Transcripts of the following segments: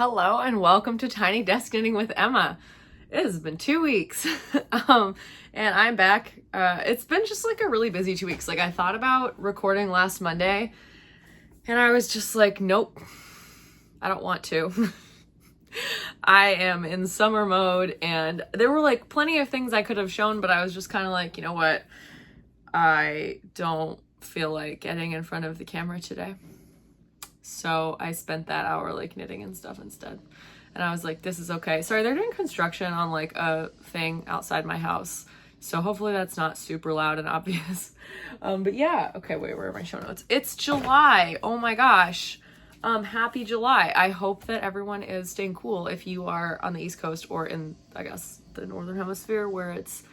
Hello and welcome to Tiny Desk Knitting with Emma. It has been 2 weeks and I'm back. It's been just like a really busy 2 weeks. Like I thought about recording last Monday and I was just like, nope, I don't want to. I am in summer mode and there were like plenty of things I could have shown, but I was just kind of like, you know what? I don't feel like getting in front of the camera today. So I spent that hour like knitting and stuff instead. And I was like, this is okay. Sorry, they're doing construction on like a thing outside my house. So hopefully that's not super loud and obvious. But yeah, okay, wait, where are my show notes? It's July. Oh my gosh. Happy July. I hope that everyone is staying cool if you are on the East Coast or in, I guess, the Northern Hemisphere where it's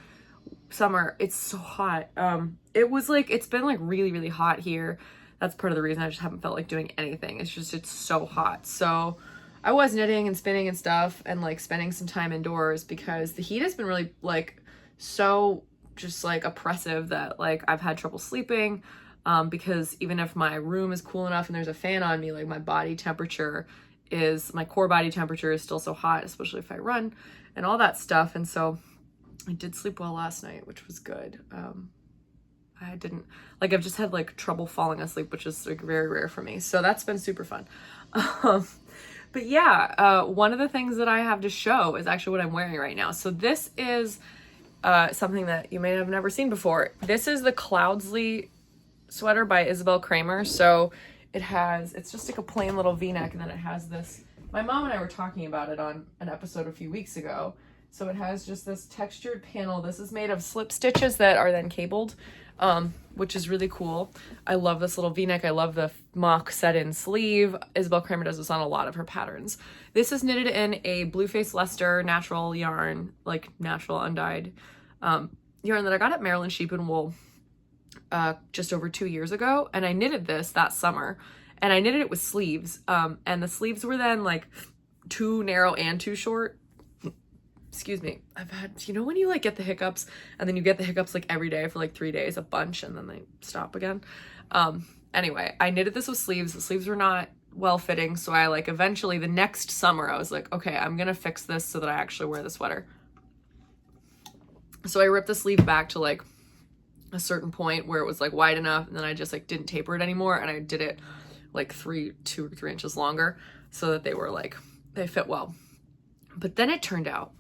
summer. It's so hot. It's been like really, really hot here. That's part of the reason I just haven't felt like doing anything. It's so hot. So I was knitting and spinning and stuff and like spending some time indoors because the heat has been really like so just like oppressive that like I've had trouble sleeping because even if my room is cool enough and there's a fan on me, like my core body temperature is still so hot, especially if I run and all that stuff. And so I did sleep well last night, which was good. I've just had like trouble falling asleep, which is like very rare for me. So that's been super fun. But yeah, one of the things that I have to show is actually what I'm wearing right now. So this is something that you may have never seen before. This is the Cloudsley sweater by Isabel Kramer. So it's just like a plain little V-neck, and then it has this, my mom and I were talking about it on an episode a few weeks ago. So it has just this textured panel. This is made of slip stitches that are then cabled, which is really cool. I love this little V-neck. I love the mock set-in sleeve. Isabel Kramer does this on a lot of her patterns. This is knitted in a Blueface Leicester natural yarn, like natural undyed yarn that I got at Maryland Sheep and Wool just over 2 years ago. And I knitted this that summer, and I knitted it with sleeves. And the sleeves were then like too narrow and too short. Excuse me. I've had, when you like get the hiccups and then you get the hiccups like every day for like 3 days, a bunch, and then they stop again. Anyway, I knitted this with sleeves. The sleeves were not well fitting. So I like eventually the next summer, I was like, okay, I'm going to fix this so that I actually wear the sweater. So I ripped the sleeve back to like a certain point where it was like wide enough. And then I just like didn't taper it anymore. And I did it like 2 or 3 inches longer so that they fit well. But then it turned out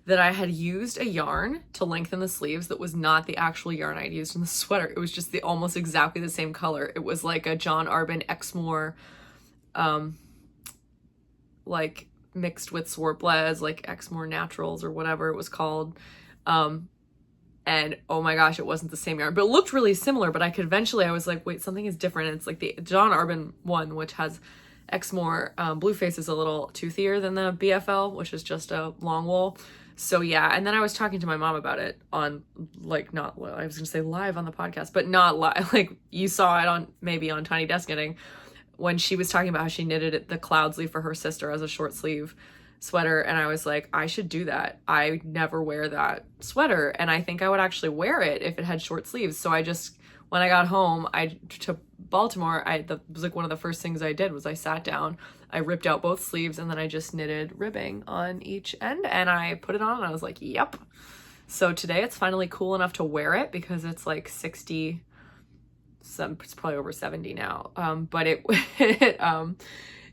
that I had used a yarn to lengthen the sleeves that was not the actual yarn I'd used in the sweater. It was just almost exactly the same color. It was like a John Arbin Exmoor, like mixed with Swartblez, like Exmoor Naturals or whatever it was called. And oh my gosh, it wasn't the same yarn, but it looked really similar. But I was like, wait, something is different. And it's like the John Arbin one, which has Exmoor Blueface, is a little toothier than the BFL, which is just a long wool. So yeah, and then I was talking to my mom about it on like I was gonna say live on the podcast, but not live. Like you saw it maybe on Tiny Desk Knitting when she was talking about how she knitted the Cloudsley for her sister as a short sleeve sweater, and I was like, I should do that. I never wear that sweater, and I think I would actually wear it if it had short sleeves. So when I got home, to Baltimore, that was like one of the first things I did was I sat down, I ripped out both sleeves, and then I just knitted ribbing on each end, and I put it on, and I was like, yep. So today it's finally cool enough to wear it because it's like 60, it's probably over 70 now. But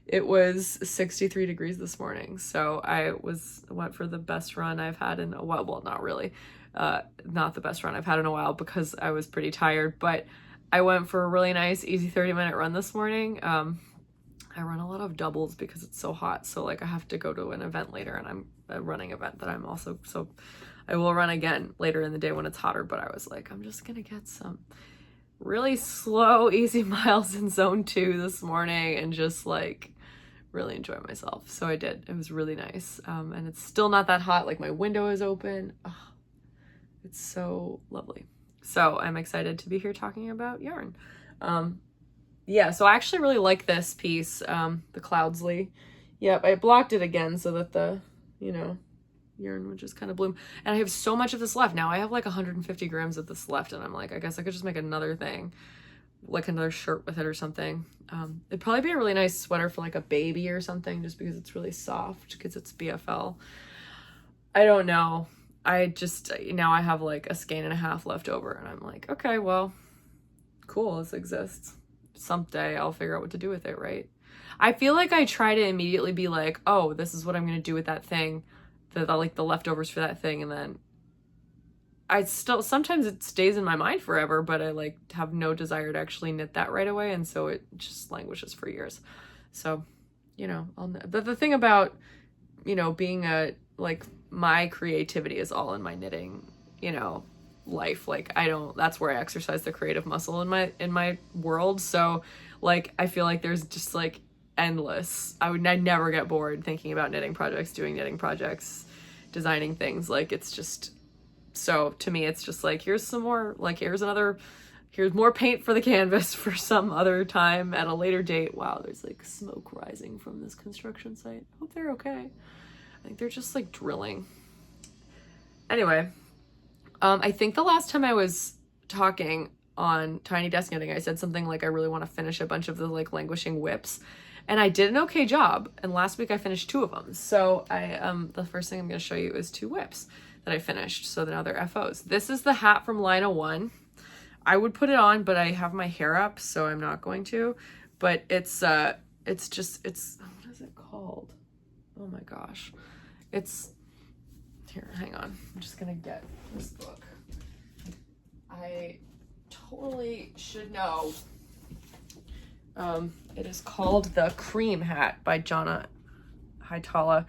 it was 63 degrees this morning. So I went for the best run I've had in a while. Well, not really. Not the best run I've had in a while because I was pretty tired, but I went for a really nice, easy 30-minute run this morning. I run a lot of doubles because it's so hot. So like I have to go to an event later, and I'm a running event that I'm also, so I will run again later in the day when it's hotter. But I was like, I'm just going to get some really slow, easy miles in zone 2 this morning and just like really enjoy myself. So I did. It was really nice. And it's still not that hot. Like my window is open. Oh, it's so lovely. So I'm excited to be here talking about yarn. Yeah, so I actually really like this piece, the Cloudsley. Yep, I blocked it again so that the, yarn would just kind of bloom. And I have so much of this left. Now I have like 150 grams of this left, and I'm like, I guess I could just make another thing. like another shirt with it or something. It'd probably be a really nice sweater for like a baby or something, just because it's really soft, because it's BFL. I don't know. I just, now I have like a skein and a half left over, and I'm like, okay, well, cool, this exists. Someday I'll figure out what to do with it, right? I feel like I try to immediately be like, oh, this is what I'm going to do with that thing, like the leftovers for that thing, and then I still, sometimes it stays in my mind forever, but I like have no desire to actually knit that right away, and so it just languishes for years. So, you know, the thing about, you know, being like my creativity is all in my knitting, you know, life. Like that's where I exercise the creative muscle in my world. So like, I feel like there's just like endless, I'd never get bored thinking about knitting projects, doing knitting projects, designing things. Like, it's just, so to me, it's just like, here's some more, like, here's more paint for the canvas for some other time at a later date. Wow, there's like smoke rising from this construction site. Hope they're okay. I think they're just like drilling. Anyway, I think the last time I was talking on Tiny Desk Knitting, I said something like, I really want to finish a bunch of the like languishing whips, and I did an okay job. And last week I finished 2 of them. So the first thing I'm going to show you is 2 whips that I finished. So now they're FOs. This is the hat from Lina 1. I would put it on, but I have my hair up, so I'm not going to. But it's what is it called? Oh my gosh. Here, hang on. I'm just gonna get this book. I totally should know. It is called The Cream Hat by Jonna Haitala.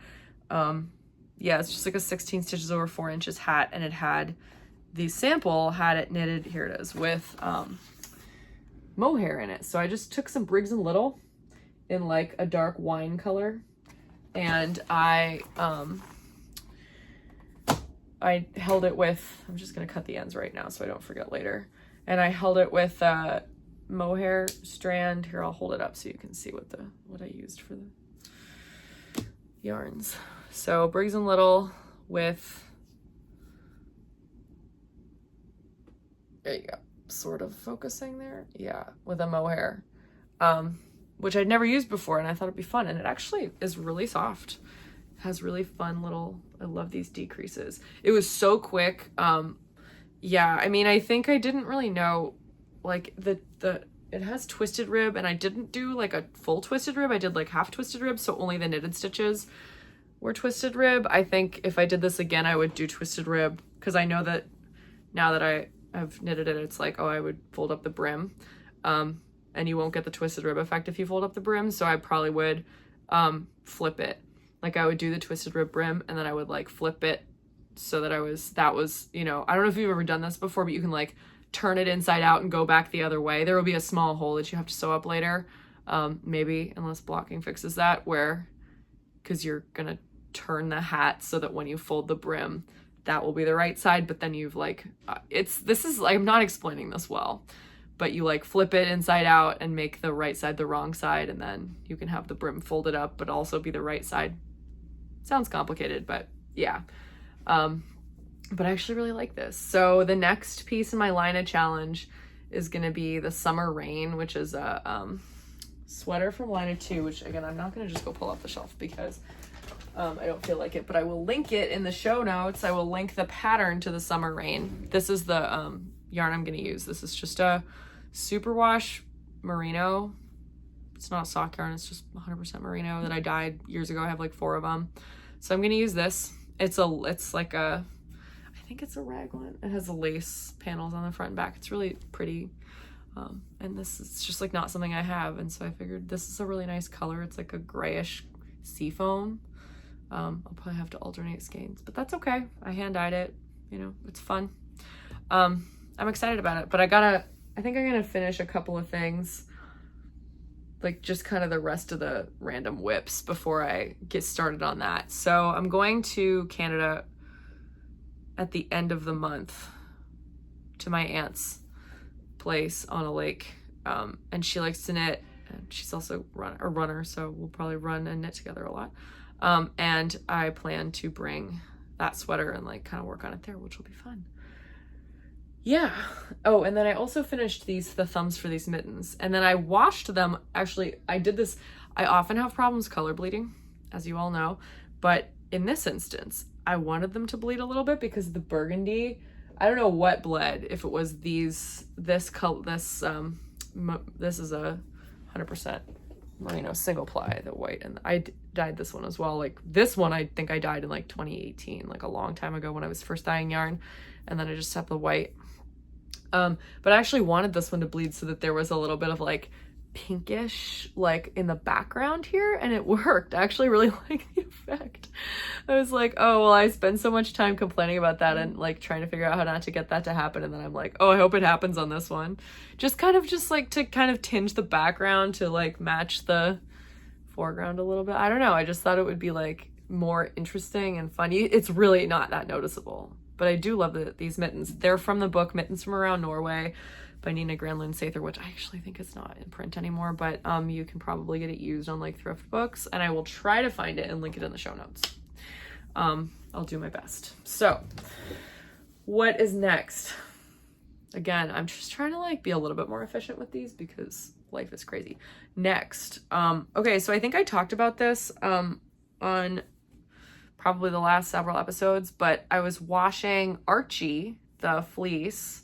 Yeah, it's just like a 16 stitches over 4 inches hat, and it had the sample had it knitted, here it is, with mohair in it. So I just took some Briggs and Little in like a dark wine color, and I held it with, I'm just gonna cut the ends right now so I don't forget later, and I held it with mohair strand. Here, I'll hold it up so you can see what I used for the yarns. So Briggs and Little with, there you go, sort of focusing there, yeah, with a mohair, which I'd never used before, and I thought it'd be fun, and it actually is really soft. It has really fun little, I love these decreases. It was so quick. Yeah, I mean, I think I didn't really know, like, it has twisted rib, and I didn't do like a full twisted rib. I did like half twisted rib, so only the knitted stitches were twisted rib. I think if I did this again, I would do twisted rib, because I know that now that I have knitted it, it's like, oh, I would fold up the brim, and you won't get the twisted rib effect if you fold up the brim. So I probably would flip it. Like, I would do the twisted rib brim, and then I would like flip it so that that was, you know, I don't know if you've ever done this before, but you can like turn it inside out and go back the other way. There will be a small hole that you have to sew up later, maybe, unless blocking fixes that, because you're gonna turn the hat so that when you fold the brim, that will be the right side, but then you've like, I'm not explaining this well, but you like flip it inside out and make the right side the wrong side, and then you can have the brim folded up but also be the right side. Sounds complicated, but yeah. But I actually really like this. So the next piece in my Lina challenge is gonna be the Summer Rain, which is a sweater from Lina 2, which again, I'm not gonna just go pull off the shelf because I don't feel like it, but I will link it in the show notes. I will link the pattern to the Summer Rain. This is the yarn I'm gonna use. This is just a superwash merino. It's not a sock yarn, it's just 100% merino that I dyed years ago. I have like 4 of them. So I'm gonna use this. It's like a, I think it's a raglan. It has the lace panels on the front and back. It's really pretty. And this is just like not something I have. And so I figured this is a really nice color. It's like a grayish seafoam. I'll probably have to alternate skeins, but that's okay. I hand dyed it, you know, it's fun. I'm excited about it, but I think I'm gonna finish a couple of things, like just kind of the rest of the random whips before I get started on that. So I'm going to Canada at the end of the month to my aunt's place on a lake, and she likes to knit, and she's also a runner, so we'll probably run and knit together a lot. And I plan to bring that sweater and like kind of work on it there, which will be fun. yeah. Oh, and then I also finished the thumbs for these mittens. And then I washed them. Actually, I did this. I often have problems color bleeding, as you all know. But in this instance, I wanted them to bleed a little bit because the burgundy, I don't know what bled. If it was this color, this is a 100% merino single ply, the white. And I dyed this one as well. Like this one, I think I dyed in like 2018, like a long time ago when I was first dyeing yarn. And then I just have the white. But I actually wanted this one to bleed so that there was a little bit of like pinkish like in the background here, and it worked. I actually really like the effect. I was like, oh well, I spend so much time complaining about that and like trying to figure out how not to get that to happen, and then I'm like, oh, I hope it happens on this one. Just like to kind of tinge the background to like match the foreground a little bit. I don't know, I just thought it would be like more interesting and funny. It's really not that noticeable. But I do love these mittens. They're from the book Mittens from Around Norway by Nina Granlund Sather, which I actually think is not in print anymore, but you can probably get it used on like thrift books, and I will try to find it and link it in the show notes. I'll do my best. So what is next? Again, I'm just trying to like be a little bit more efficient with these because life is crazy. Next, okay, so I think I talked about this on probably the last several episodes, but I was washing Archie, the fleece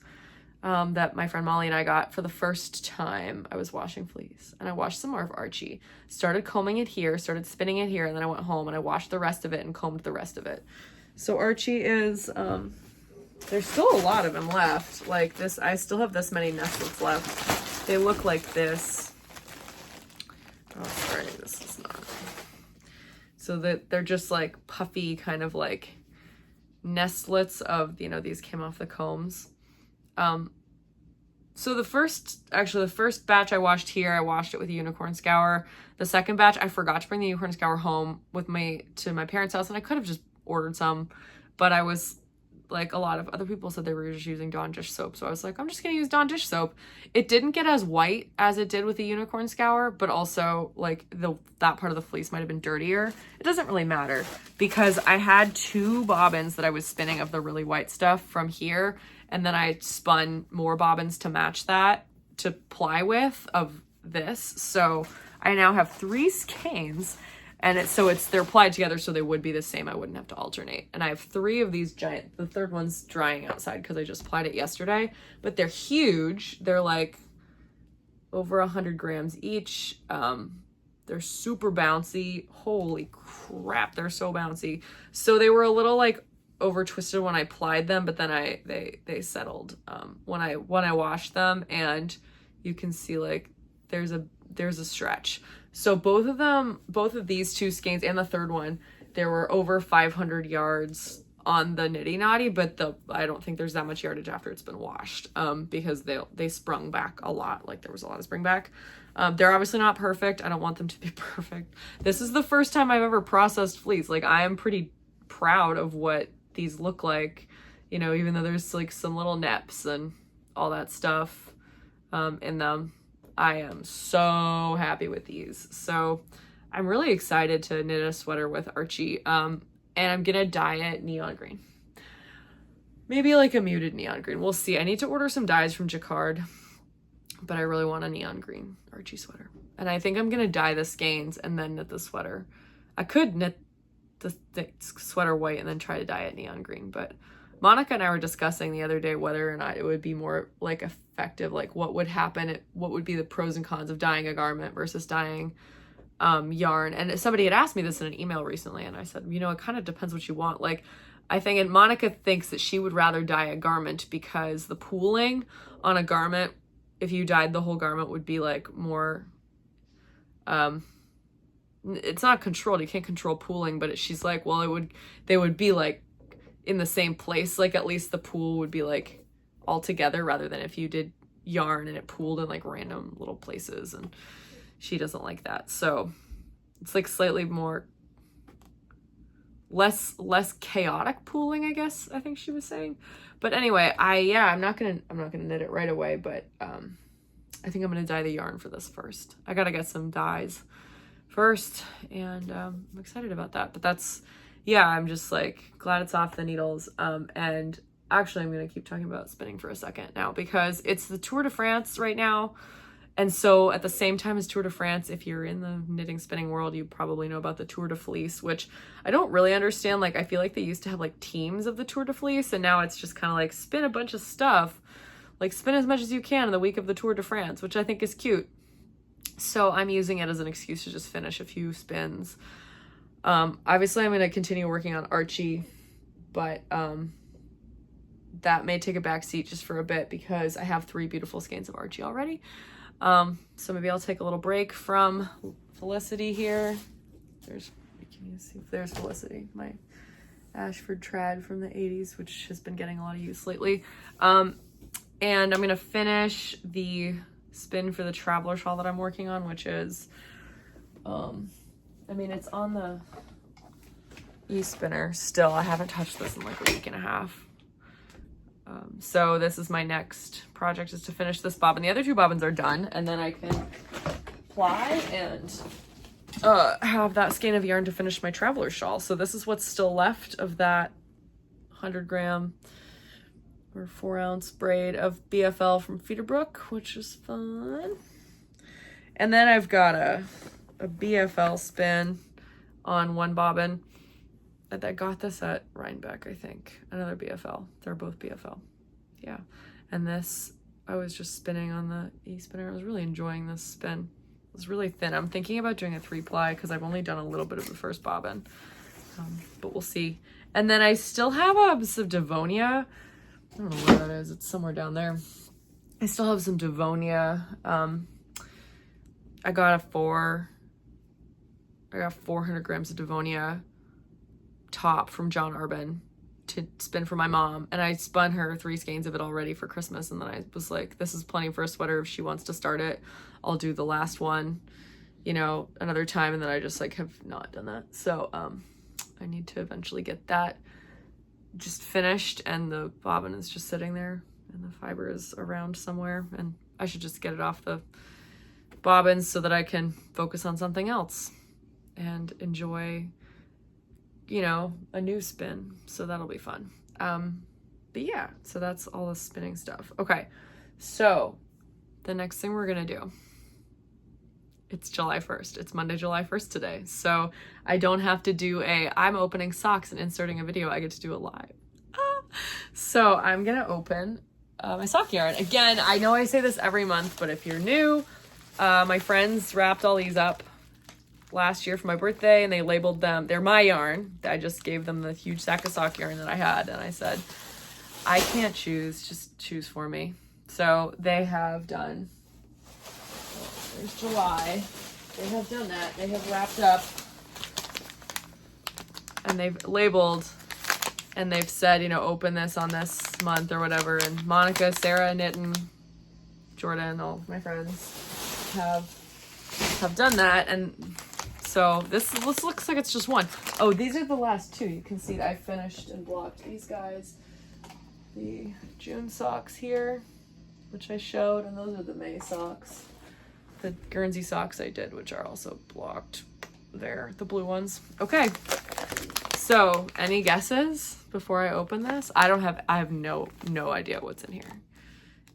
that my friend Molly and I got for the first time. I was washing fleece, and I washed some more of Archie, started combing it here, started spinning it here, and then I went home and I washed the rest of it and combed the rest of it. So Archie is, there's still a lot of them left. Like this, I still have this many nestlets left. They look like this. Oh, sorry, this is not. So that they're just like puffy kind of like nestlets of, you know, these came off the combs. So the first batch I washed here, I washed it with a unicorn scour. The second batch, I forgot to bring the unicorn scour home with me to my parents' house, and I could have just ordered some, but I was like, a lot of other people said they were just using Dawn dish soap, so I was like, I'm just gonna use Dawn dish soap. It didn't get as white as it did with the unicorn scour, but also like that part of the fleece might have been dirtier. It doesn't really matter because I had 2 bobbins that I was spinning of the really white stuff from here, and then I spun more bobbins to match that to ply with of this. So I now have 3 skeins, and they're plied together so they would be the same. I wouldn't have to alternate. And I have 3 of these giant, the third one's drying outside because I just plied it yesterday, but they're huge. They're like over 100 grams each. They're super bouncy. Holy crap, they're so bouncy. So they were a little like over twisted when I plied them, but then they settled when I washed them, and you can see like there's a stretch. So both of these 2 skeins and the third one, there were over 500 yards on the Nitty Knotty, but I don't think there's that much yardage after it's been washed because they sprung back a lot. Like there was a lot of spring back. They're obviously not perfect. I don't want them to be perfect. This is the first time I've ever processed fleece. Like I am pretty proud of what these look like, you know, even though there's like some little neps and all that stuff in them. I am so happy with these. So I'm really excited to knit a sweater with Archie. And I'm gonna dye it neon green. Maybe like a muted neon green. We'll see. I need to order some dyes from Jacquard, but I really want a neon green Archie sweater. And I think I'm gonna dye the skeins and then knit the sweater. I could knit the sweater white and then try to dye it neon green, but Monica and I were discussing the other day whether or not it would be more like effective, like what would happen, what would be the pros and cons of dyeing a garment versus dyeing yarn. And somebody had asked me this in an email recently, and I said, you know, it kind of depends what you want. Like I think, and Monica thinks that she would rather dye a garment because the pooling on a garment, if you dyed the whole garment, would be like more, it's not controlled. You can't control pooling, but she's like, well, they would be like in the same place. Like at least the pool would be like all together rather than if you did yarn and it pooled in like random little places, and she doesn't like that. So it's like slightly more less chaotic pooling, I guess, I think she was saying. But anyway, I'm not gonna knit it right away, but I think I'm gonna dye the yarn for this first. I gotta get some dyes first, and I'm excited about that. But that's, yeah, I'm just like glad it's off the needles. And actually, I'm going to keep talking about spinning for a second now because it's the Tour de France right now. And so at the same time as Tour de France, if you're in the knitting spinning world, you probably know about the Tour de Fleece, which I don't really understand. Like, I feel like they used to have like teams of the Tour de Fleece, and now it's just kind of like spin a bunch of stuff, like spin as much as you can in the week of the Tour de France, which I think is cute. So I'm using it as an excuse to just finish a few spins. Obviously I'm going to continue working on Archie, but that may take a back seat just for a bit because I have 3 beautiful skeins of Archie already. So maybe I'll take a little break from Felicity here. Can you see if there's Felicity, my Ashford trad from the 80s, which has been getting a lot of use lately. And I'm going to finish the spin for the traveler shawl that I'm working on, which is, I mean, it's on the e-spinner still. I haven't touched this in like a week and a half. So this is my next project, is to finish this bobbin. The other 2 bobbins are done, and then I can ply and have that skein of yarn to finish my traveler shawl. So this is what's still left of that 100 gram or 4 ounce braid of BFL from Feederbrook, which is fun. And then I've got a BFL spin on 1 bobbin. I got this at Rhinebeck, I think. Another BFL. They're both BFL. Yeah. And this, I was just spinning on the e-spinner. I was really enjoying this spin. It was really thin. I'm thinking about doing a 3-ply because I've only done a little bit of the first bobbin. But we'll see. And then I still have some Devonia. I don't know where that is. It's somewhere down there. I still have some Devonia. I got 400 grams of Devonia top from John Urban to spin for my mom, and I spun her 3 skeins of it already for Christmas, and then I was like, this is plenty for a sweater. If she wants to start it, I'll do the last one, you know, another time. And then I just like have not done that. So I need to eventually get that just finished, and the bobbin is just sitting there and the fiber is around somewhere, and I should just get it off the bobbins so that I can focus on something else and enjoy, you know, a new spin. So that'll be fun. But yeah, so that's all the spinning stuff. Okay, so the next thing we're gonna do, it's July 1st. It's Monday, July 1st today. So I don't have to do I'm opening socks and inserting a video. I get to do it live. So I'm gonna open my sock yarn. Again, I know I say this every month, but if you're new, my friends wrapped all these up last year for my birthday, and they labeled them. They're my yarn. I just gave them the huge sack of sock yarn that I had, and I said, I can't choose, just choose for me. So they have done, there's July. They have done that. They have wrapped up, and they've labeled, and they've said, you know, open this on this month or whatever. And Monica, Sarah, Knittin', Jordan, all of my friends have done that. And so this looks like it's just one. Oh, these are the last 2. You can see that I finished and blocked these guys. The June socks here, which I showed, and those are the May socks. The Guernsey socks I did, which are also blocked there, the blue ones. Okay, so any guesses before I open this? I have no idea what's in here.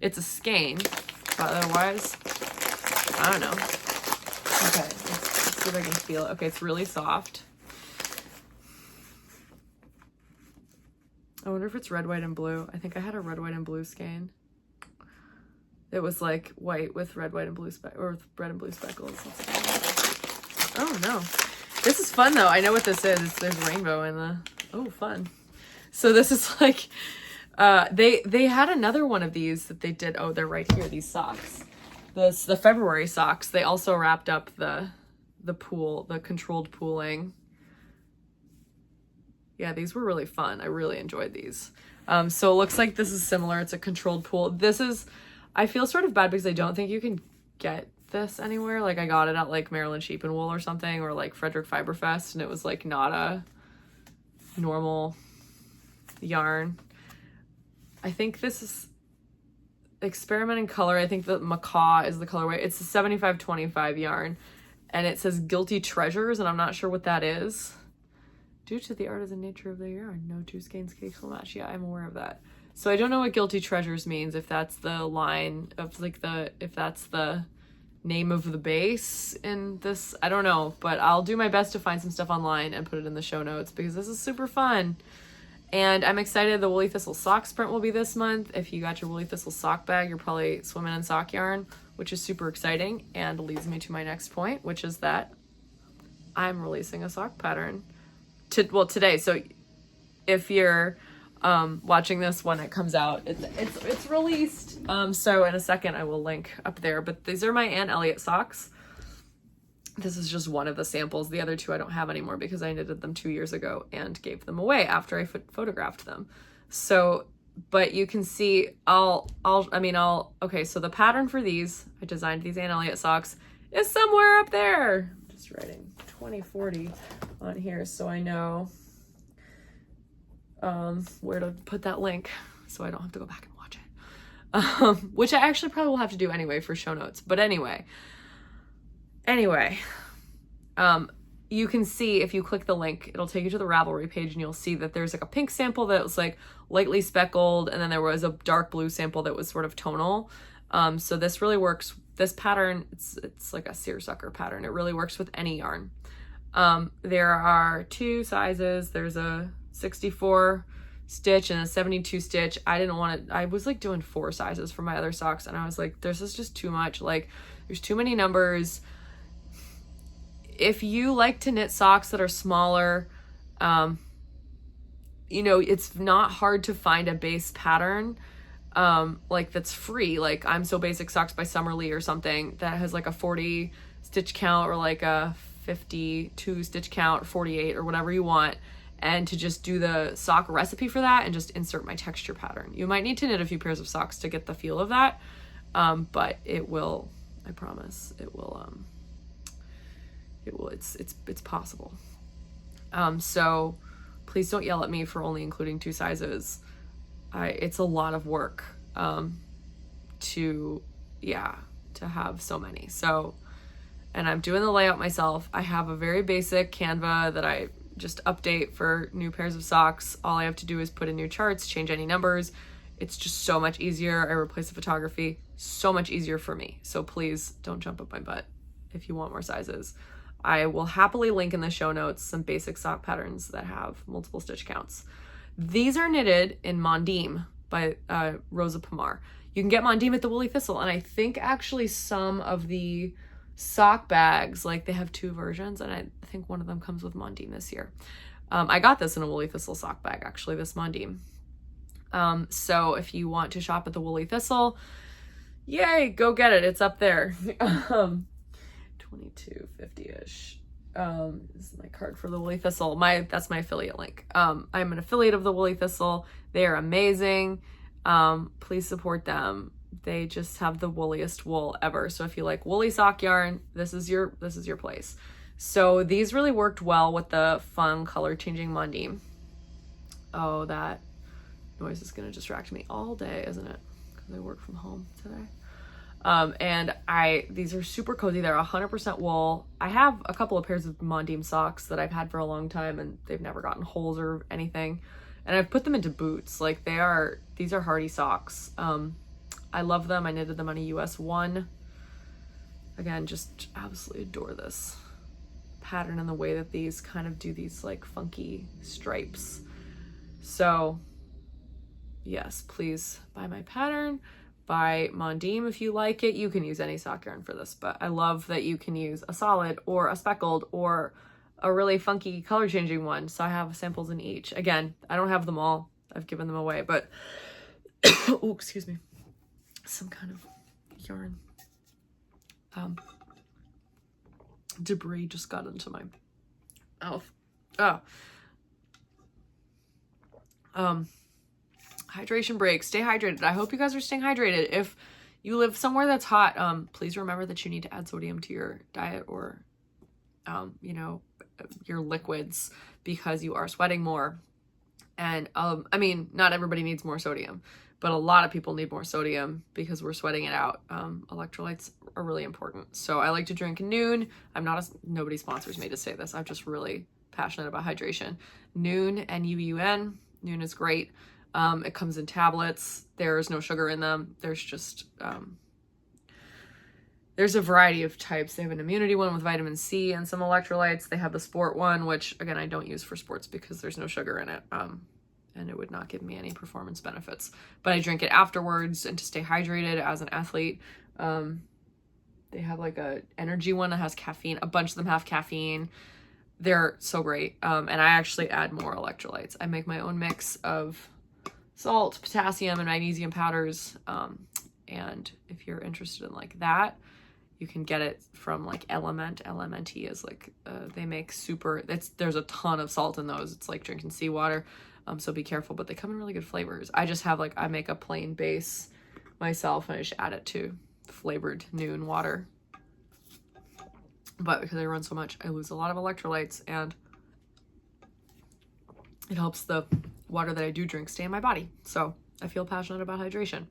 It's a skein, but otherwise, I don't know. Okay, let's see if I can feel it. Okay, it's really soft. I wonder if it's red, white, and blue. I think I had a red, white, and blue skein. It was like white with red, white, and blue or with red and blue speckles. Oh no. This is fun though. I know what this is. There's rainbow in the, oh fun. So this is like, they had another one of these that they did. Oh, they're right here, these socks. The February socks. They also wrapped up the controlled pooling. Yeah, these were really fun. I really enjoyed these. So it looks like this is similar. It's a controlled pool. I feel sort of bad because I don't think you can get this anywhere. Like I got it at like Maryland Sheep and Wool or something, or like Frederick Fiberfest, and it was like not a normal yarn. I think this is Experiment in Color. I think the Macaw is the colorway. It's a 75-25 yarn, and it says Guilty Treasures, and I'm not sure what that is. Due to the artisan nature of the yarn, no 2 skeins cakes will match. Yeah, I'm aware of that. So I don't know what guilty treasures means, if that's the line of like if that's the name of the base in this, I don't know, but I'll do my best to find some stuff online and put it in the show notes because this is super fun. And I'm excited. The Woolly Thistle sock sprint will be this month. If you got your Woolly Thistle sock bag, you're probably swimming in sock yarn, which is super exciting, and leads me to my next point, which is that I'm releasing a sock pattern today. So if you're watching this when it comes out, it's released. So in a second I will link up there, but these are my Anne Elliott socks. This is just one of the samples. The other two I don't have anymore because I knitted them 2 years ago and gave them away after I photographed them. So, but you can see okay, so the pattern for these, I designed these Anne Elliott socks, is somewhere up there. I'm just writing 2040 on here so I know where to put that link so I don't have to go back and watch it. Which I actually probably will have to do anyway for show notes. But anyway, you can see if you click the link, it'll take you to the Ravelry page and you'll see that there's like a pink sample that was like lightly speckled, and then there was a dark blue sample that was sort of tonal. So this really works. This pattern, it's like a seersucker pattern. It really works with any yarn. There are 2 sizes. There's a 64 stitch and a 72 stitch. I was like doing 4 sizes for my other socks, and I was like, this is just too much. Like, there's too many numbers. If you like to knit socks that are smaller, it's not hard to find a base pattern, like that's free. Like I'm So Basic Socks by Summerlee or something that has like a 40 stitch count or like a 52 stitch count, 48 or whatever you want. And to just do the sock recipe for that and just insert my texture pattern. You might need to knit a few pairs of socks to get the feel of that. But it will, I promise, it's possible. So please don't yell at me for only including 2 sizes. It's a lot of work, to have so many. So, and I'm doing the layout myself. I have a very basic Canva that I just update for new pairs of socks. All I have to do is put in new charts, change any numbers. It's just so much easier. I replace the photography, so much easier for me. So please don't jump up my butt if you want more sizes. I will happily link in the show notes some basic sock patterns that have multiple stitch counts. These are knitted in Mondim by Rosa Pomar. You can get Mondim at the Woolly Thistle, and I think actually some of the sock bags, like they have 2 versions, and I think one of them comes with Mondim this year. I got this in a Woolly Thistle sock bag, actually, this Mondim. So if you want to shop at the Woolly Thistle, yay, go get it. It's up there. $22.50-ish. This is my card for the Woolly Thistle. That's my affiliate link. I'm an affiliate of the Woolly Thistle. They are amazing. Please support them. They just have the wooliest wool ever. So if you like woolly sock yarn, this is your place. So these really worked well with the fun color changing Mondim. Oh, that noise is going to distract me all day, isn't it? Because I work from home today. And these are super cozy. They're 100% wool. I have a couple of pairs of Mondim socks that I've had for a long time, and they've never gotten holes or anything. And I've put them into boots. Like these are hardy socks. I love them. I knitted them on a US 1. Again, just absolutely adore this pattern and the way that these kind of do these like funky stripes. So yes, please buy my pattern. Buy Mondim if you like it. You can use any sock yarn for this, but I love that you can use a solid or a speckled or a really funky color changing one. So I have samples in each. Again, I don't have them all. I've given them away, but oh, excuse me. Some kind of yarn debris just got into my mouth. Hydration break. Stay hydrated. I hope you guys are staying hydrated. If you live somewhere that's hot, please remember that you need to add sodium to your diet or your liquids because you are sweating more. And I mean, not everybody needs more sodium, but a lot of people need more sodium because we're sweating it out. Electrolytes are really important. So I like to drink Noon. Nobody sponsors me to say this. I'm just really passionate about hydration. Noon, N-U-U-N. Noon is great. It comes in tablets. There's no sugar in them. There's just, there's a variety of types. They have an immunity one with vitamin C and some electrolytes. They have the sport one, which again, I don't use for sports because there's no sugar in it. And it would not give me any performance benefits, but I drink it afterwards and to stay hydrated as an athlete. They have like a energy one that has caffeine. A bunch of them have caffeine. They're so great. And I actually add more electrolytes. I make my own mix of salt, potassium, and magnesium powders. And if you're interested in like that, you can get it from like Element. LMNT is like, they make there's a ton of salt in those. It's like drinking seawater. So be careful, but they come in really good flavors. I just have I make a plain base myself and I just add it to flavored Noon water. But because I run so much, I lose a lot of electrolytes and it helps the water that I do drink stay in my body. So I feel passionate about hydration.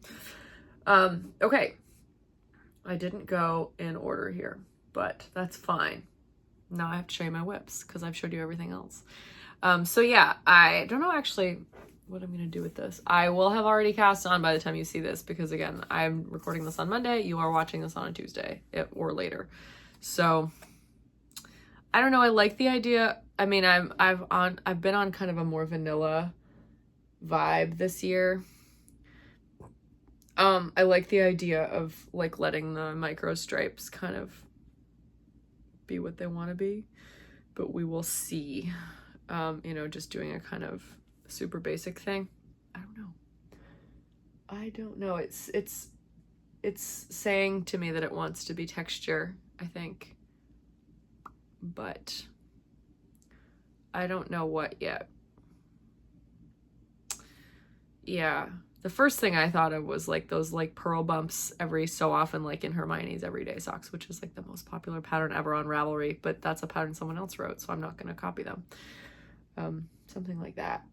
Okay. I didn't go in order here, but that's fine. Now I have to show you my whips because I've showed you everything else. So yeah, I don't know actually what I'm going to do with this. I will have already cast on by the time you see this because again, I'm recording this on Monday. You are watching this on a Tuesday or later. So I don't know. I like the idea. I mean, I've been on kind of a more vanilla vibe this year. I like the idea of like letting the micro stripes kind of be what they want to be, but we will see. Just doing a kind of super basic thing. I don't know. It's saying to me that it wants to be texture, I think, but I don't know what yet. Yeah. The first thing I thought of was like those like pearl bumps every so often, like in Hermione's everyday socks, which is like the most popular pattern ever on Ravelry, but that's a pattern someone else wrote, so I'm not going to copy them. Something like that.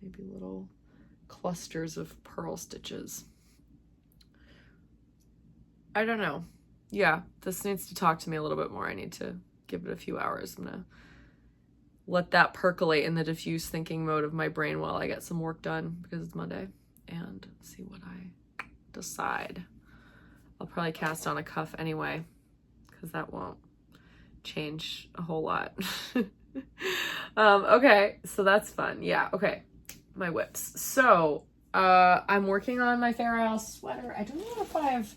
Maybe little clusters of pearl stitches. I don't know. Yeah, this needs to talk to me a little bit more. I need to give it a few hours. I'm gonna let that percolate in the diffuse thinking mode of my brain while I get some work done because it's Monday and see what I decide. I'll probably cast on a cuff anyway because that won't change a whole lot. Okay, so that's fun. Yeah, okay. My whips. So, I'm working on my Fair Isle sweater. I don't know if I've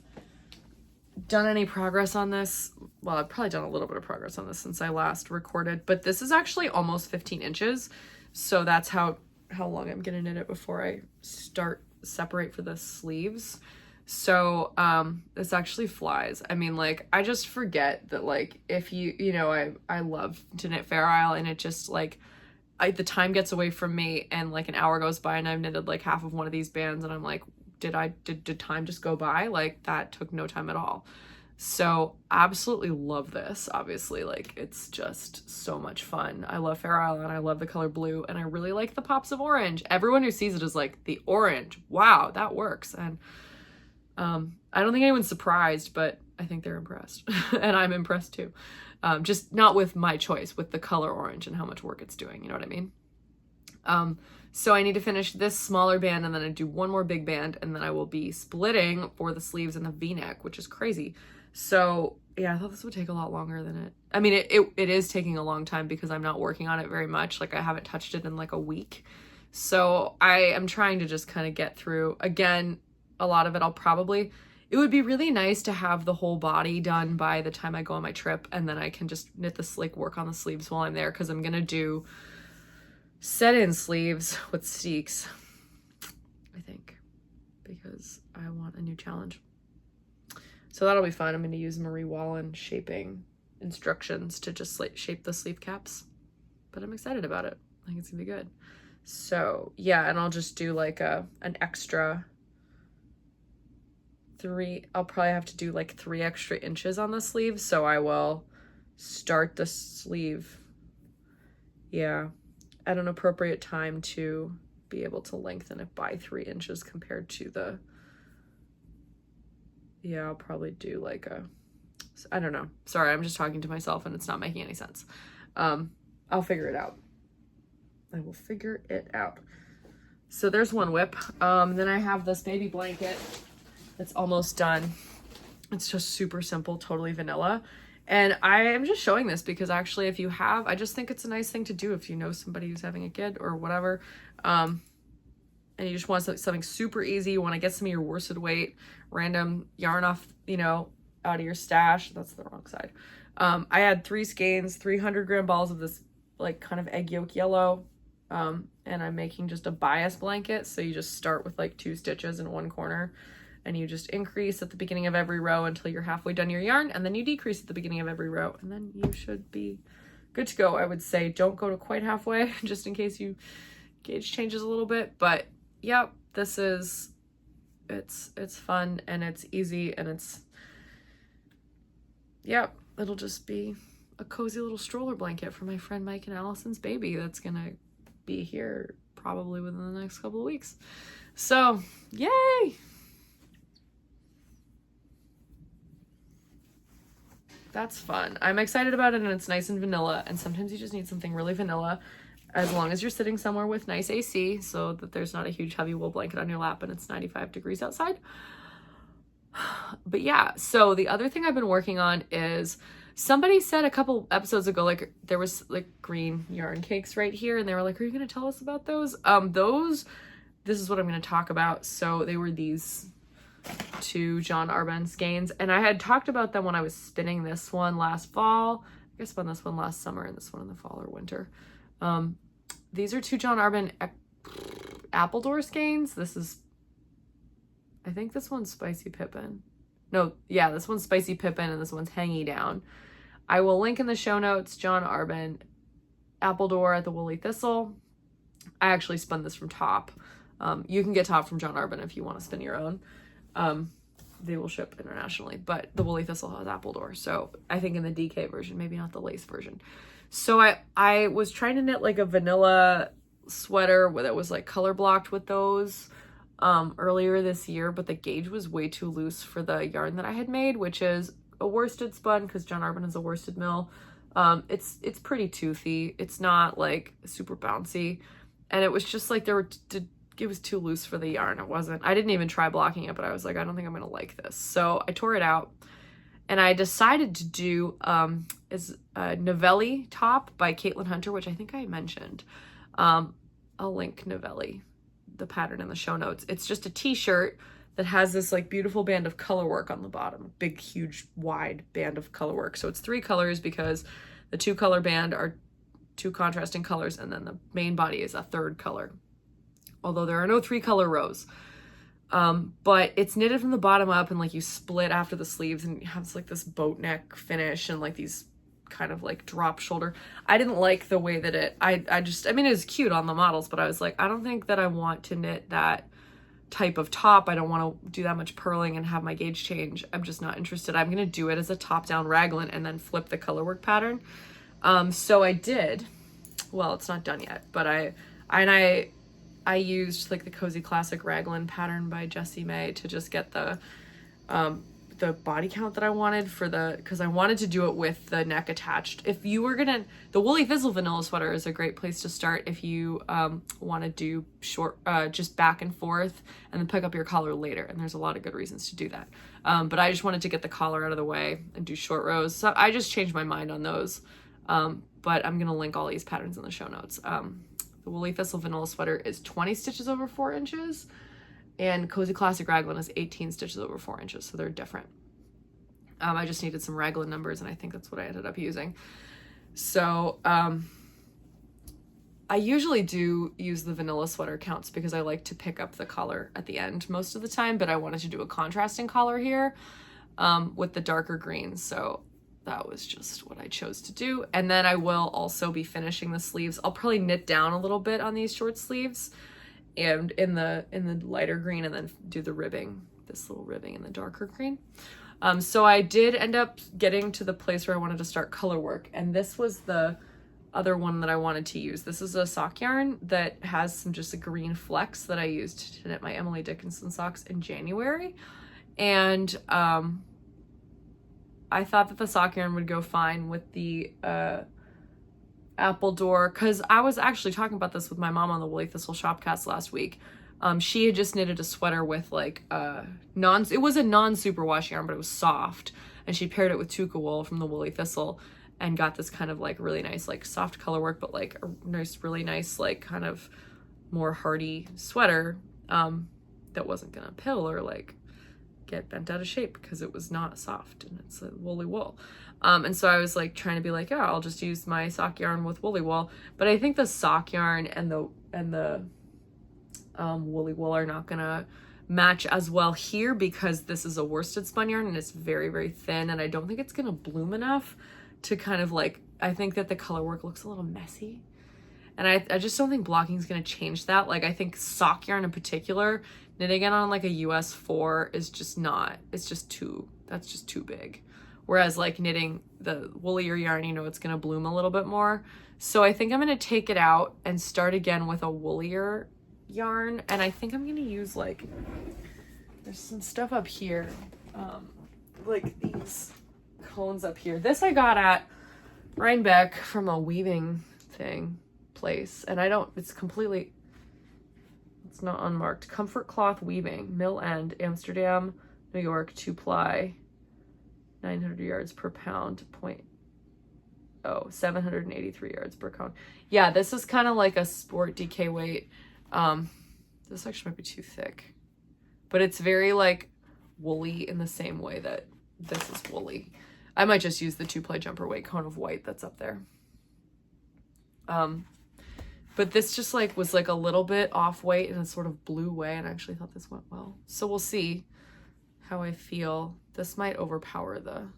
done any progress on this. Well, I've probably done a little bit of progress on this since I last recorded, but this is actually almost 15 inches. So that's how long I'm gonna knit it before I separate for the sleeves. So, this actually flies. I mean, like, I just forget that, like, if I love to knit Fair Isle and it just, like, the time gets away from me and, like, an hour goes by and I've knitted, like, half of one of these bands and I'm like, did time just go by? Like, that took no time at all. So, absolutely love this, obviously. Like, it's just so much fun. I love Fair Isle and I love the color blue and I really like the pops of orange. Everyone who sees it is like, the orange, wow, that works. And I don't think anyone's surprised, but I think they're impressed. And I'm impressed too. Just not with my choice, with the color orange and how much work it's doing. You know what I mean? So I need to finish this smaller band and then I do one more big band and then I will be splitting for the sleeves and the V-neck, which is crazy. So yeah, I thought this would take a lot longer than it. I mean, it is taking a long time because I'm not working on it very much. Like I haven't touched it in like a week. So I am trying to just kind of get through. Again, a lot of it it would be really nice to have the whole body done by the time I go on my trip and then I can just knit this, like work on the sleeves while I'm there because I'm gonna do set-in sleeves with steeks, I think, because I want a new challenge. So that'll be fun. I'm going to use Marie Wallen shaping instructions to just like shape the sleeve caps, but I'm excited about it. I think it's gonna be good. So yeah, and I'll just do like an extra I'll probably have to do like 3 extra inches on the sleeve. So I will start the sleeve, yeah, at an appropriate time to be able to lengthen it by 3 inches compared to I'll probably do like I don't know. Sorry, I'm just talking to myself and it's not making any sense. I'll figure it out. I will figure it out. So there's one whip. Then I have this baby blanket that's almost done. It's just super simple, totally vanilla. And I am just showing this because actually if you have, I just think it's a nice thing to do if you know somebody who's having a kid or whatever. And you just want something super easy. You want to get some of your worsted weight, random yarn off, you know, out of your stash. That's the wrong side. I had 3 skeins, 300-gram balls of this like kind of egg yolk yellow. And I'm making just a bias blanket. So you just start with like 2 stitches in one corner and you just increase at the beginning of every row until you're halfway done your yarn, and then you decrease at the beginning of every row, and then you should be good to go. I would say don't go to quite halfway just in case you gauge changes a little bit, but yep, this is, it's fun and it's easy and it's, yep, it'll just be a cozy little stroller blanket for my friend Mike and Allison's baby that's gonna be here probably within the next couple of weeks. So yay! That's fun. I'm excited about it, and it's nice and vanilla, and sometimes you just need something really vanilla as long as you're sitting somewhere with nice AC so that there's not a huge heavy wool blanket on your lap and it's 95 degrees outside. But yeah, so the other thing I've been working on is, somebody said a couple episodes ago, like there was like green yarn cakes right here, and they were like, are you going to tell us about those? This is what I'm going to talk about. So they were these 2 John Arben skeins, and I had talked about them when I was spinning this one last fall. I spun this one last summer and this one in the fall or winter. These are 2 John Arben Appledore skeins. This is, I think this one's Spicy Pippin. No, yeah, this one's Spicy Pippin and this one's Hangy Down. I will link in the show notes John Arben Appledore at the Woolly Thistle. I actually spun this from Top. You can get Top from John Arben if you want to spin your own. They will ship internationally, but the Woolly Thistle has Appledore. So I think in the DK version, maybe not the lace version. So I was trying to knit like a vanilla sweater that was like color blocked with those earlier this year, but the gauge was way too loose for the yarn that I had made, which is a worsted spun because John Arben is a worsted mill. It's pretty toothy. It's not like super bouncy, and it was just like it was too loose for the yarn. I didn't even try blocking it, but I was like, I don't think I'm gonna like this. So I tore it out, and I decided to do is a Novelli top by Caitlin Hunter, which I think I mentioned. I'll link Novelli, the pattern, in the show notes. It's just a t-shirt that has this like beautiful band of color work on the bottom, big, huge, wide band of color work. So it's 3 colors because the 2 color band are 2 contrasting colors, and then the main body is a 3rd color. Although there are no 3 color rows. But it's knitted from the bottom up, and like you split after the sleeves, and it has like this boat neck finish and like these kind of like drop shoulder. I didn't like the way that I mean, it was cute on the models, but I was like, I don't think that I want to knit that type of top. I don't want to do that much purling and have my gauge change. I'm just not interested. I'm going to do it as a top down raglan and then flip the color work pattern. So I did, well, it's not done yet, but I used like the Cozy Classic Raglan pattern by Jessie May to just get the body count that I wanted for because I wanted to do it with the neck attached. If you were the Woolly Thistle vanilla sweater is a great place to start if you want to do short, just back and forth, and then pick up your collar later. And there's a lot of good reasons to do that. But I just wanted to get the collar out of the way and do short rows. So I just changed my mind on those. But I'm going to link all these patterns in the show notes. The Woolly Thistle vanilla sweater is 20 stitches over 4 inches, and Cozy Classic Raglan is 18 stitches over 4 inches, so they're different. I just needed some raglan numbers, and I think that's what I ended up using. So I usually do use the vanilla sweater counts because I like to pick up the collar at the end most of the time, but I wanted to do a contrasting collar here with the darker greens, so that was just what I chose to do. And then I will also be finishing the sleeves. I'll probably knit down a little bit on these short sleeves and in the lighter green, and then do the ribbing, this little ribbing in the darker green. So I did end up getting to the place where I wanted to start color work, and this was the other one that I wanted to use. This is a sock yarn that has just a green flex that I used to knit my Emily Dickinson socks in January. And I thought that the sock yarn would go fine with the Appledore, because I was actually talking about this with my mom on the Woolly Thistle Shopcast last week. She had just knitted a sweater with like it was a non-superwash yarn, but it was soft, and she paired it with Tuca wool from the Woolly Thistle and got this kind of like really nice like soft color work, but like a nice, really nice like kind of more hardy sweater that wasn't gonna pill or like get bent out of shape because it was not soft and it's a woolly wool. And so I was like trying to be like, yeah, I'll just use my sock yarn with woolly wool. But I think the sock yarn and the woolly wool are not gonna match as well here because this is a worsted spun yarn and it's very, very thin, and I don't think it's gonna bloom enough to kind of like, I think that the color work looks a little messy. And I just don't think blocking is gonna change that. Like I think sock yarn in particular, knitting it on like a US 4 is just not, that's just too big. Whereas like knitting the woollier yarn, you know, it's gonna bloom a little bit more. So I think I'm gonna take it out and start again with a woollier yarn. And I think I'm gonna use like, there's some stuff up here, like these cones up here. This I got at Rhinebeck from a weaving place. And it's not unmarked. Comfort Cloth Weaving, Mill End, Amsterdam, New York, 2-ply, 900 yards per pound, 783 yards per cone. Yeah, this is kind of like a sport DK weight. This actually might be too thick, but it's very like woolly in the same way that this is woolly. I might just use the 2-ply jumper weight cone of white that's up there. But this just like was like a little bit off weight in a sort of blue way, and I actually thought this went well. So we'll see how I feel. This might overpower the,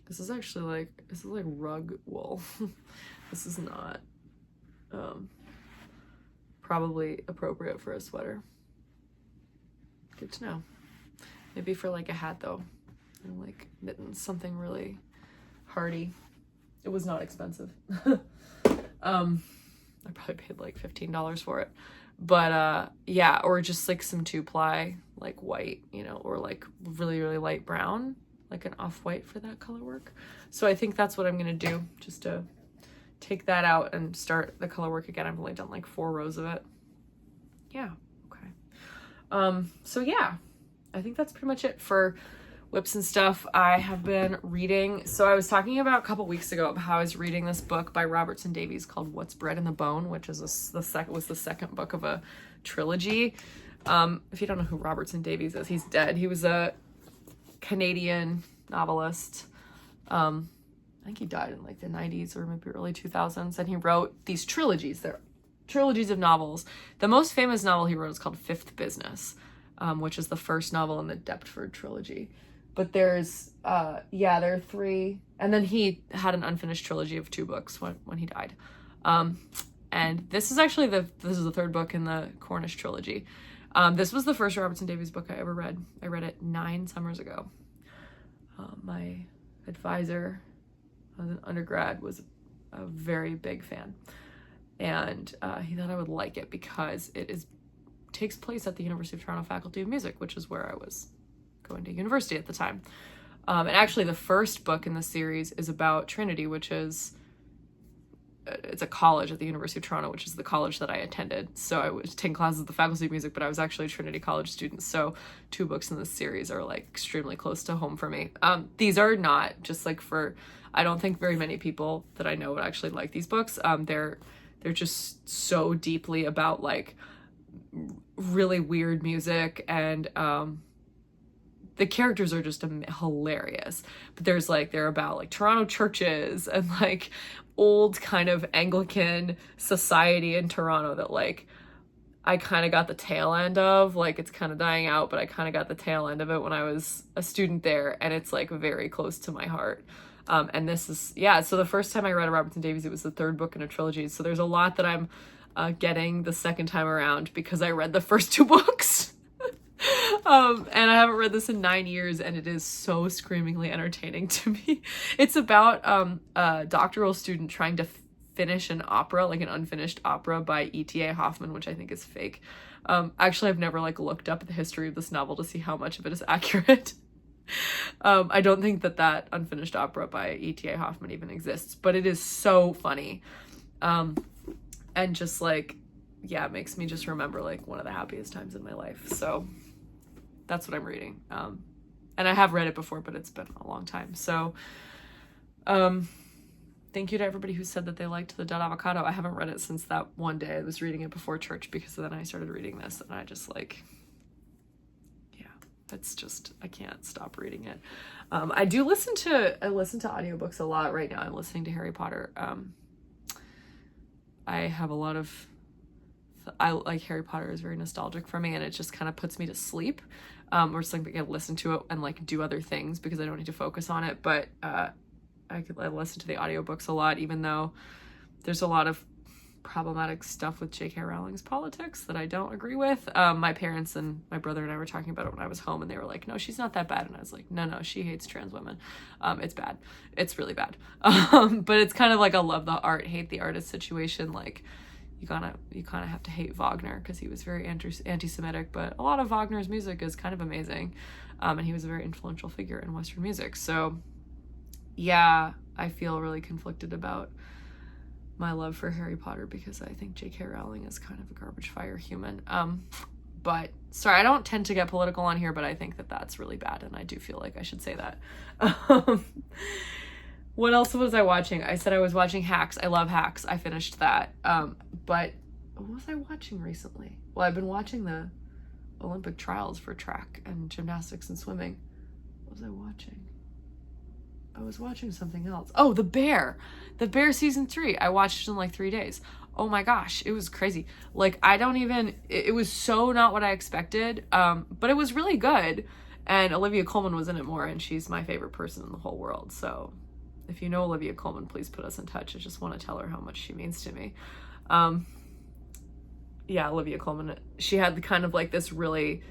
this is like rug wool. This is not, probably appropriate for a sweater. Good to know. Maybe for like a hat though, and like mittens, something really hardy. It was not expensive. I probably paid like $15 for it. But yeah, or just like some 2-ply, like white, you know, or like really, really light brown, like an off-white for that color work. So I think that's what I'm gonna do, just to take that out and start the color work again. I've only done like 4 rows of it. Yeah, okay. So yeah, I think that's pretty much it for whips and stuff. I have been reading, so I was talking about a couple weeks ago about how I was reading this book by Robertson Davies called What's Bred in the Bone, which is the second book of a trilogy. If you don't know who Robertson Davies is, he's dead. He was a Canadian novelist. I think he died in like the 90s or maybe early 2000s, and he wrote these trilogies. They're trilogies of novels. The most famous novel he wrote is called Fifth Business, which is the first novel in the Deptford trilogy. But there's, there are 3, and then he had an unfinished trilogy of 2 books when he died. And this is actually the 3rd book in the Cornish trilogy. This was the first Robertson Davies book I ever read. I read it 9 summers ago. My advisor as an undergrad was a very big fan, and he thought I would like it because it takes place at the University of Toronto Faculty of Music, which is where I was going to university at the time. And actually the first book in the series is about Trinity, which is, it's a college at the University of Toronto, which is the college that I attended. So I was taking classes at the Faculty of Music, but I was actually a Trinity College student. So 2 books in this series are like extremely close to home for me. These are not just like I don't think very many people that I know would actually like these books. They're just so deeply about like really weird music, and the characters are just hilarious. But they're about like Toronto churches and like old kind of Anglican society in Toronto that like I kind of got the tail end of. Like it's kind of dying out, but I kind of got the tail end of it when I was a student there, and it's like very close to my heart. And this is, so the first time I read a Robertson Davies, it was the 3rd book in a trilogy. So there's a lot that I'm getting the second time around because I read the first 2 books. And I haven't read this in 9 years, and it is so screamingly entertaining to me. It's about a doctoral student trying to finish an opera, like an unfinished opera by E.T.A. Hoffmann, which I think is fake. Actually, I've never like looked up the history of this novel to see how much of it is accurate. I don't think that unfinished opera by E.T.A. Hoffman even exists, but it is so funny. And just like, yeah, it makes me just remember like one of the happiest times in my life. So that's what I'm reading. And I have read it before, but it's been a long time. So, thank you to everybody who said that they liked the Dead Avocado. I haven't read it since that one day I was reading it before church, because then I started reading this and I just like, yeah, it's just, I can't stop reading it. I listen to audiobooks a lot right now. I'm listening to Harry Potter. I have a lot of, I like Harry Potter is very nostalgic for me, and it just kind of puts me to sleep. Or just like I can listen to it and like do other things because I don't need to focus on it. But I listen to the audiobooks a lot, even though there's a lot of problematic stuff with J.K. Rowling's politics that I don't agree with. My parents and my brother and I were talking about it when I was home, and they were like, no, she's not that bad. And I was like, no, she hates trans women. It's bad. It's really bad. But it's kind of like a love the art, hate the artist situation. Like, you kind of have to hate Wagner because he was very anti-Semitic, but a lot of Wagner's music is kind of amazing. And he was a very influential figure in Western music. So yeah, I feel really conflicted about my love for Harry Potter because I think J.K. Rowling is kind of a garbage fire human. But sorry, I don't tend to get political on here, but I think that that's really bad, and I do feel like I should say that. What else was I watching? I said I was watching Hacks. I love Hacks. I finished that. But what was I watching recently? Well, I've been watching the Olympic trials for track and gymnastics and swimming. What was I watching? I was watching something else. Oh, The Bear. The Bear season 3. I watched it in like 3 days. Oh my gosh, it was crazy. Like, it was so not what I expected. But it was really good. And Olivia Colman was in it more, and she's my favorite person in the whole world. So if you know Olivia Colman, please put us in touch. I just want to tell her how much she means to me. Yeah, Olivia Colman, she had kind of like this really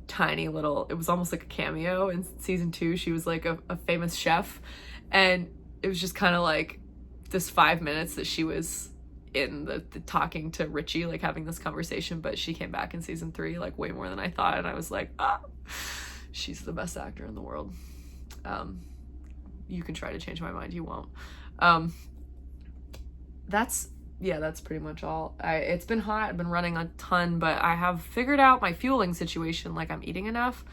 tiny little, it was almost like a cameo in season 2. She was like a famous chef, and it was just kind of like this 5 minutes that she was in the talking to Richie, like having this conversation, but she came back in season 3 like way more than I thought, and I was like, she's the best actor in the world. You can try to change my mind, you won't. That's pretty much all. It's been hot, I've been running a ton, but I have figured out my fueling situation. Like, I'm eating enough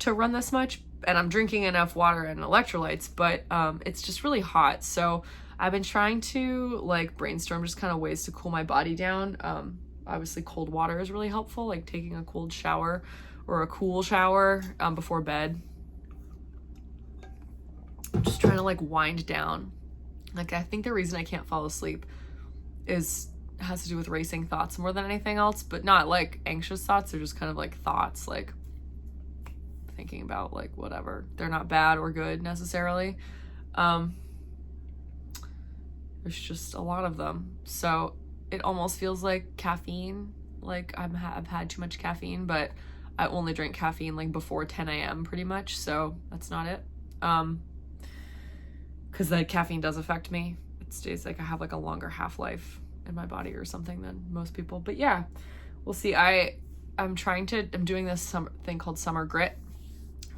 to run this much, and I'm drinking enough water and electrolytes, but it's just really hot. So I've been trying to like brainstorm just kind of ways to cool my body down. Obviously cold water is really helpful, like taking a cold shower or a cool shower before bed. I'm just trying to like wind down. Like, I think the reason I can't fall asleep has to do with racing thoughts more than anything else, but not like anxious thoughts. They're just kind of like thoughts, like thinking about like whatever. They're not bad or good necessarily. There's just a lot of them. So it almost feels like caffeine. Like I've had too much caffeine, but I only drink caffeine like before 10 a.m. pretty much. So that's not it. Because the caffeine does affect me. It stays like I have like a longer half-life in my body or something than most people. But yeah, we'll see. I'm doing this thing called Summer Grit,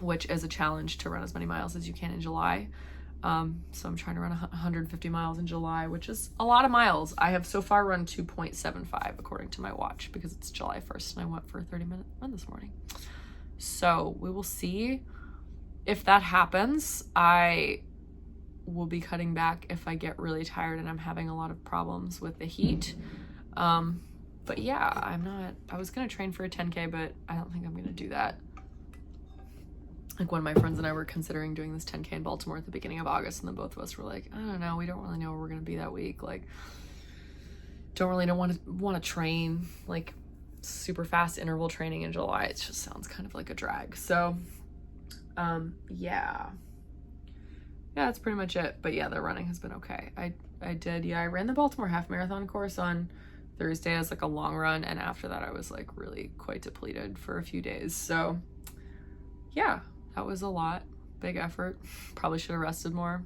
which is a challenge to run as many miles as you can in July. So I'm trying to run 150 miles in July, which is a lot of miles. I have so far run 2.75 according to my watch, because it's July 1st and I went for a 30-minute run this morning. So we will see if that happens. I will be cutting back if I get really tired and I'm having a lot of problems with the heat. But yeah, I was gonna train for a 10K, but I don't think I'm gonna do that. Like, one of my friends and I were considering doing this 10K in Baltimore at the beginning of August, and then both of us were like, I don't know, we don't really know where we're gonna be that week. Like, don't want to train like super fast interval training in July. It just sounds kind of like a drag. So yeah, that's pretty much it. But yeah, the running has been okay. I ran the Baltimore half marathon course on Thursday as like a long run, and after that I was like really quite depleted for a few days. So yeah, that was a lot. Big effort. Probably should have rested more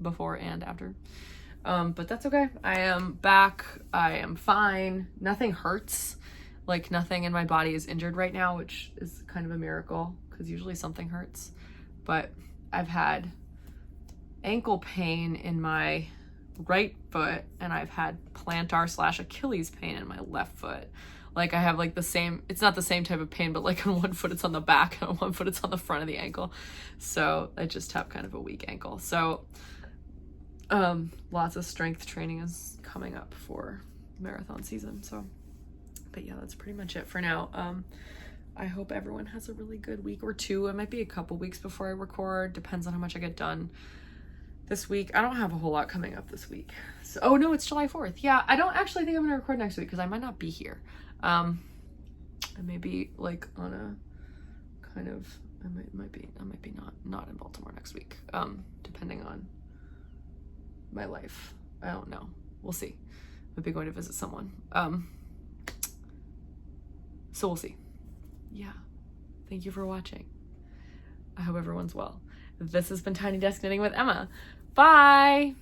before and after. But that's okay. I am back. I am fine. Nothing hurts. Like, nothing in my body is injured right now, which is kind of a miracle, because usually something hurts. but I've had ankle pain in my right foot, and I've had plantar / Achilles pain in my left foot. Like I have like the same, it's not the same type of pain, but like on one foot it's on the back and on one foot it's on the front of the ankle. So I just have kind of a weak ankle. So lots of strength training is coming up for marathon season. So, but yeah, that's pretty much it for now. I hope everyone has a really good week or two. It might be a couple weeks before I record. Depends on how much I get done this week. I don't have a whole lot coming up this week. So, oh no, it's July 4th. Yeah, I don't actually think I'm gonna record next week because I might not be here. I may be like on a kind of, I might be not in Baltimore next week. Depending on my life. I don't know. We'll see. I'll be going to visit someone. So we'll see. Yeah. Thank you for watching. I hope everyone's well. This has been Tiny Desk Knitting with Emma. Bye!